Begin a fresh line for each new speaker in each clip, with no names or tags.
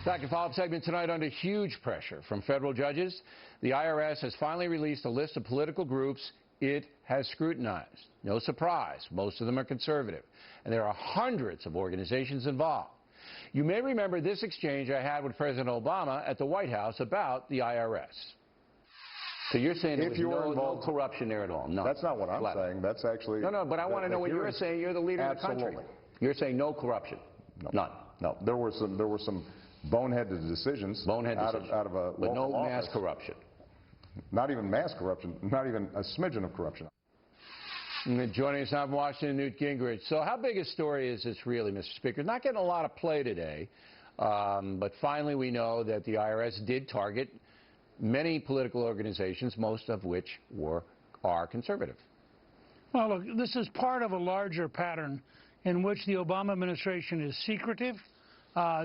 Back in follow-up segment tonight. Under huge pressure from federal judges, the IRS has finally released a list of political groups it has scrutinized. No surprise, most of them are conservative, and there are hundreds of organizations involved. You may remember this exchange I had with President Obama at the White House about the IRS. So you're saying there was no corruption there at all? No.
That's not what I'm saying. That's actually...
No, but I want to know what you're saying. You're the leader of the country. You're saying no corruption?
No.
None?
No. There were some boneheaded decisions out of a
but no
office.
Mass corruption.
Not even mass corruption. Not even a smidgen of corruption.
And joining us now from Washington, Newt Gingrich. So how big a story is this really, Mr. Speaker? Not getting a lot of play today, but finally we know that the IRS did target many political organizations, most of which are conservative.
Well, look, this is part of a larger pattern in which the Obama administration is secretive,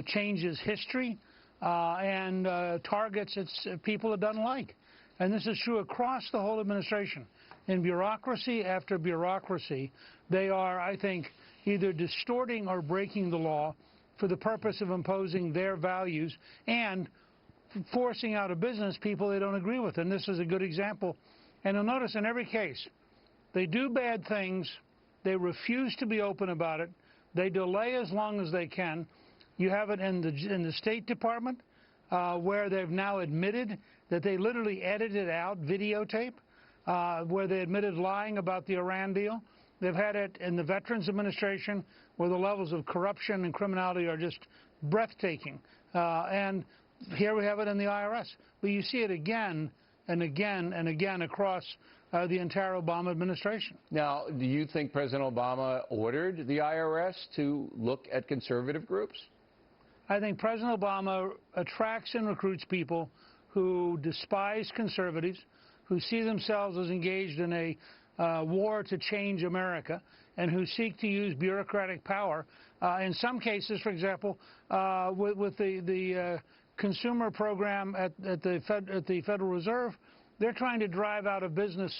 changes history, and targets its people it doesn't like. And this is true across the whole administration. In bureaucracy after bureaucracy, they are, I think, either distorting or breaking the law for the purpose of imposing their values and forcing out of business people they don't agree with. And this is a good example. And you'll notice in every case, they do bad things, they refuse to be open about it, they delay as long as they can. You have it in the State Department, where they've now admitted that they literally edited out videotape, where they admitted lying about the Iran deal. They've had it in the Veterans Administration, where the levels of corruption and criminality are just breathtaking. And here we have it in the IRS. But you see it again and again and again across the entire Obama administration.
Now, do you think President Obama ordered the IRS to look at conservative groups?
I think President Obama attracts and recruits people who despise conservatives, who see themselves as engaged in a war to change America, and who seek to use bureaucratic power. In some cases, for example, with the consumer program at the Federal Reserve, they're trying to drive out of business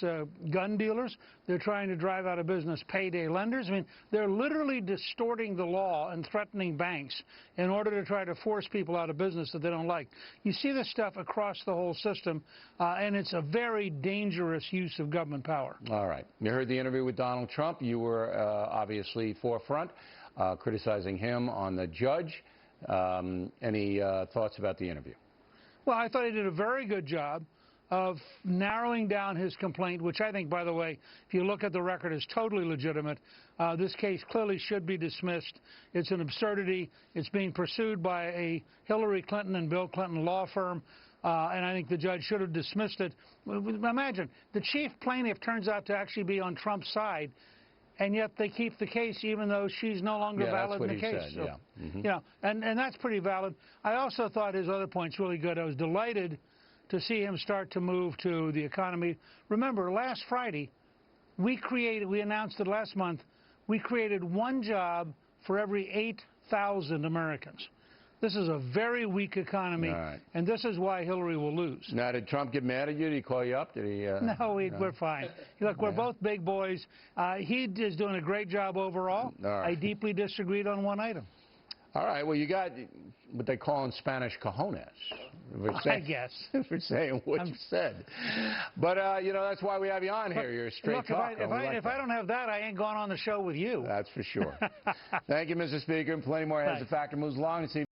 gun dealers. They're trying to drive out of business payday lenders. I mean, they're literally distorting the law and threatening banks in order to try to force people out of business that they don't like. You see this stuff across the whole system, and it's a very dangerous use of government power.
All right. You heard the interview with Donald Trump. You were obviously forefront, criticizing him on the judge. Any thoughts about the interview?
Well, I thought he did a very good job of narrowing down his complaint, which I think, by the way, if you look at the record, is totally legitimate. This case clearly should be dismissed. It's an absurdity. It's being pursued by a Hillary Clinton and Bill Clinton law firm, and I think the judge should have dismissed it. Imagine, the chief plaintiff turns out to actually be on Trump's side, and yet they keep the case even though she's no longer valid in the case.
Said, yeah.
You know, and that's pretty valid. I also thought his other points really good. I was delighted to see him start to move to the economy. Remember, last Friday, we announced it last month, we created one job for every 8,000 Americans. This is a very weak economy, and this is why Hillary will lose.
Now, did Trump get mad at you? Did he call you up? Did he?
No, we're fine. Look, we're both big boys. He is doing a great job overall. I deeply disagreed on one item.
All right. Well, you got what they call in Spanish cojones.
I guess.
For saying what you said. But, you know, that's why we have you on here. You're a straight talker.
If I don't have that, I ain't going on the show with you.
That's for sure. Thank you, Mr. Speaker. And plenty more as the factor moves along.